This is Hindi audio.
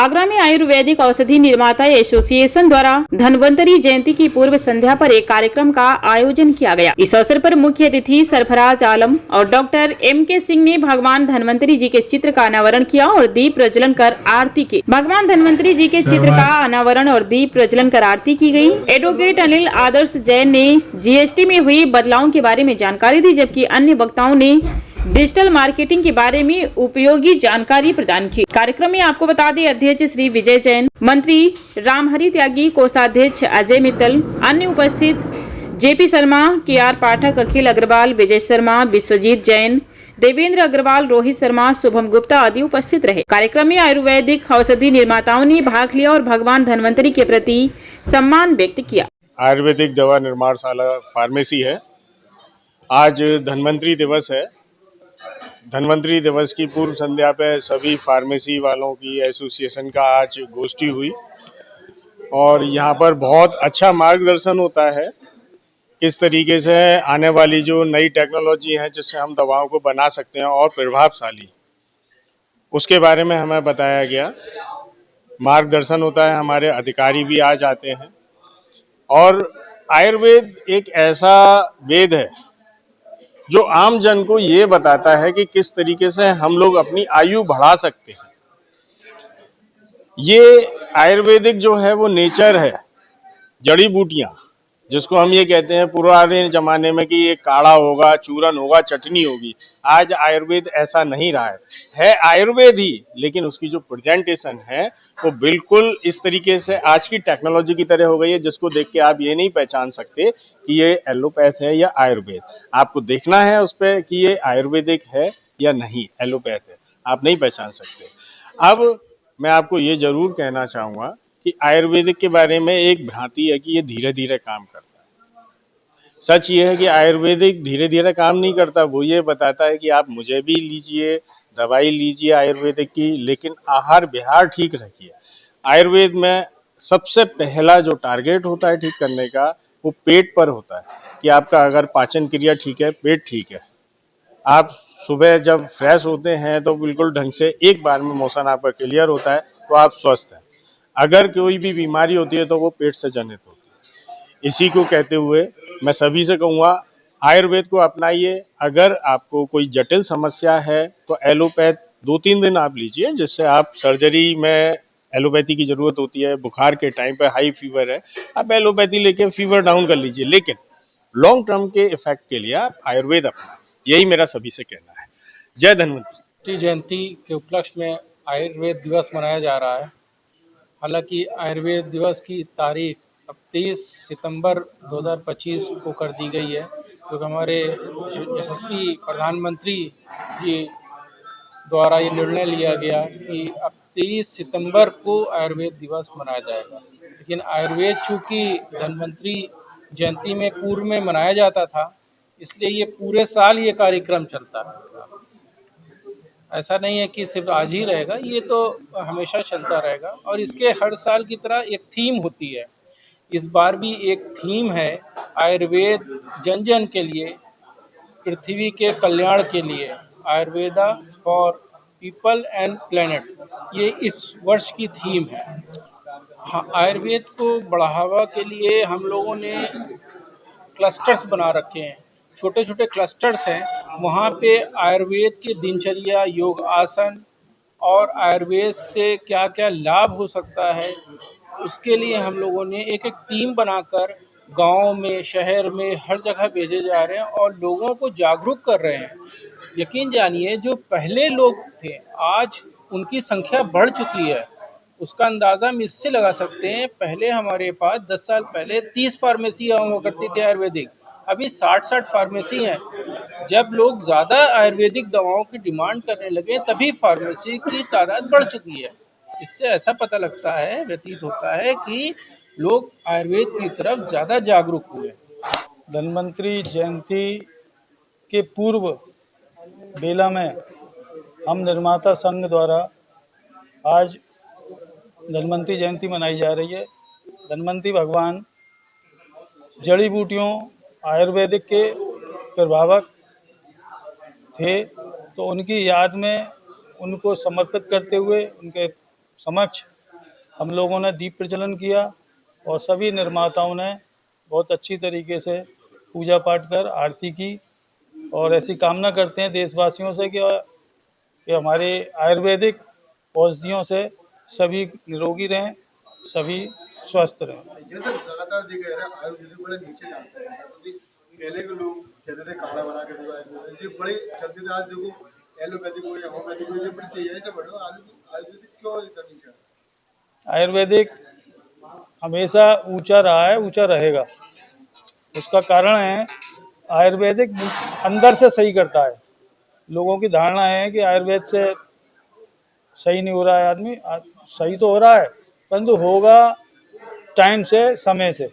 आगरा में आयुर्वेदिक औषधि निर्माता एसोसिएशन द्वारा धन्वंतरी जयंती की पूर्व संध्या पर एक कार्यक्रम का आयोजन किया गया। इस अवसर पर मुख्य अतिथि सरफराज आलम और डॉक्टर एम.के. सिंह ने भगवान धन्वंतरी जी के चित्र का अनावरण किया और दीप प्रज्वलन कर आरती की। भगवान धन्वंतरी जी के चित्र का अनावरण और दीप प्रज्वलन कर आरती की गई। एडवोकेट अनिल आदर्श जैन ने जीएसटी में हुई बदलाव के बारे में जानकारी दी, जबकि अन्य वक्ताओं ने डिजिटल मार्केटिंग के बारे में उपयोगी जानकारी प्रदान की। कार्यक्रम में आपको बता दें, अध्यक्ष श्री विजय जैन, मंत्री रामहरि त्यागी, कोषाध्यक्ष अजय मित्तल, अन्य उपस्थित जेपी शर्मा, के.आर. पाठक, अखिल अग्रवाल, विजय शर्मा, विश्वजीत जैन, देवेंद्र अग्रवाल, रोहित शर्मा, शुभम गुप्ता आदि उपस्थित रहे। कार्यक्रम में आयुर्वेदिक औषधि निर्माताओं ने भाग लिया और भगवान धन्वंतरी के प्रति सम्मान व्यक्त किया। आयुर्वेदिक दवा निर्माणशाला फार्मेसी है। आज धन्वंतरी दिवस है। धन्वंतरी दिवस की पूर्व संध्या पे सभी फार्मेसी वालों की एसोसिएशन का आज गोष्ठी हुई और यहाँ पर बहुत अच्छा मार्गदर्शन होता है किस तरीके से आने वाली जो नई टेक्नोलॉजी है जिससे हम दवाओं को बना सकते हैं और प्रभावशाली, उसके बारे में हमें बताया गया। मार्गदर्शन होता है, हमारे अधिकारी भी आज आते हैं। और आयुर्वेद एक ऐसा वेद है जो आम जन को ये बताता है कि किस तरीके से हम लोग अपनी आयु बढ़ा सकते हैं। ये आयुर्वेदिक जो है वो नेचर है, जड़ी बूटियां, जिसको हम ये कहते हैं पुराने जमाने में कि ये काढ़ा होगा, चूरन होगा, चटनी होगी। आज आयुर्वेद ऐसा नहीं रहा है आयुर्वेद ही, लेकिन उसकी जो प्रेजेंटेशन है वो बिल्कुल इस तरीके से आज की टेक्नोलॉजी की तरह हो गई है, जिसको देख के आप ये नहीं पहचान सकते कि ये एलोपैथ है या आयुर्वेद। आपको देखना है उस पर कि ये आयुर्वेदिक है या नहीं एलोपैथ है, आप नहीं पहचान सकते। अब मैं आपको ये जरूर कहना चाहूँगा कि आयुर्वेदिक के बारे में एक भ्रांति है कि ये धीरे धीरे काम करता है। सच ये है कि आयुर्वेदिक धीरे धीरे काम नहीं करता। वो ये बताता है कि आप मुझे भी लीजिए, दवाई लीजिए आयुर्वेदिक की, लेकिन आहार विहार ठीक रखिए। आयुर्वेद में सबसे पहला जो टारगेट होता है ठीक करने का, वो पेट पर होता है कि आपका अगर पाचन क्रिया ठीक है, पेट ठीक है, आप सुबह जब फ्रेश होते हैं तो बिल्कुल ढंग से एक बार में मोशन आपका क्लियर होता है, तो आप स्वस्थ हैं। अगर कोई भी बीमारी होती है तो वो पेट से जनित होती है। इसी को कहते हुए मैं सभी से कहूँगा, आयुर्वेद को अपनाइए। अगर आपको कोई जटिल समस्या है तो एलोपैथ 2-3 दिन आप लीजिए, जिससे आप सर्जरी में एलोपैथी की जरूरत होती है। बुखार के टाइम पे हाई फीवर है, आप एलोपैथी लेके फीवर डाउन कर लीजिए, लेकिन लॉन्ग टर्म के इफेक्ट के लिए आप आयुर्वेद अपनाएं। यही मेरा सभी से कहना है। जय धन्वंतरी। जयंती के उपलक्ष्य में आयुर्वेद दिवस मनाया जा रहा है। हालांकि आयुर्वेद दिवस की तारीख अब 23 सितंबर 2025 को कर दी गई है, क्योंकि हमारे यशस्वी प्रधानमंत्री जी द्वारा ये निर्णय लिया गया कि अब 23 सितंबर को आयुर्वेद दिवस मनाया जाएगा। लेकिन आयुर्वेद चूँकि धन्वंतरी जयंती में पूर्व में मनाया जाता था, इसलिए ये पूरे साल ये कार्यक्रम चलता है। ऐसा नहीं है कि सिर्फ आज ही रहेगा, ये तो हमेशा चलता रहेगा। और इसके हर साल की तरह एक थीम होती है। इस बार भी एक थीम है, आयुर्वेद जन जन के लिए, पृथ्वी के कल्याण के लिए, Ayurveda for people and planet, ये इस वर्ष की थीम है। हाँ, आयुर्वेद को बढ़ावा के लिए हम लोगों ने क्लस्टर्स बना रखे हैं, छोटे छोटे क्लस्टर्स हैं। वहाँ पे आयुर्वेद की दिनचर्या, योग आसन और आयुर्वेद से क्या क्या लाभ हो सकता है, उसके लिए हम लोगों ने एक एक टीम बनाकर गांव में, शहर में, हर जगह भेजे जा रहे हैं और लोगों को जागरूक कर रहे हैं। यकीन जानिए, जो पहले लोग थे आज उनकी संख्या बढ़ चुकी है। उसका अंदाज़ा हम इससे लगा सकते हैं, पहले हमारे पास 10 साल पहले 30 फार्मेसी हुआ करती थी आयुर्वेदिक, अभी 60-60 फार्मेसी हैं। जब लोग ज़्यादा आयुर्वेदिक दवाओं की डिमांड करने लगे, तभी फार्मेसी की तादाद बढ़ चुकी है। इससे ऐसा पता लगता है, व्यतीत होता है कि लोग आयुर्वेद की तरफ ज़्यादा जागरूक हुए। धन्वंतरी जयंती के पूर्व बेला में हम निर्माता संघ द्वारा आज धन्वंतरी जयंती मनाई जा रही है। धन्वंतरी भगवान जड़ी बूटियों आयुर्वेदिक के प्रभावक थे, तो उनकी याद में उनको समर्पित करते हुए उनके समक्ष हम लोगों ने दीप प्रज्वलन किया और सभी निर्माताओं ने बहुत अच्छी तरीके से पूजा पाठ कर आरती की और ऐसी कामना करते हैं देशवासियों से कि हमारे आयुर्वेदिक औषधियों से सभी निरोगी रहें, सभी स्वस्थ रहें। जैसे लगातार देखा जा रहा है आयुर्वेदिक बड़े नीचे जाते हैं क्योंकि पहले के लोग कहते थे काढ़ा बना के दो आयुर्वेदिक ये बड़े चलते थे। आज देखो एलोपैथिक हो या होम्योपैथिक हो ये बड़ी तेजी से बढ़ो आयुर्वेदिक क्यों इतना नीचे आ रहा है? आयुर्वेदिक हमेशा ऊंचा रहा है, ऊंचा रहेगा। उसका कारण है आयुर्वेदिक अंदर से सही करता है। लोगों की धारणा है कि आयुर्वेद से सही नहीं हो रहा है आदमी, सही तो हो रहा है परंतु होगा टाइम से, समय से।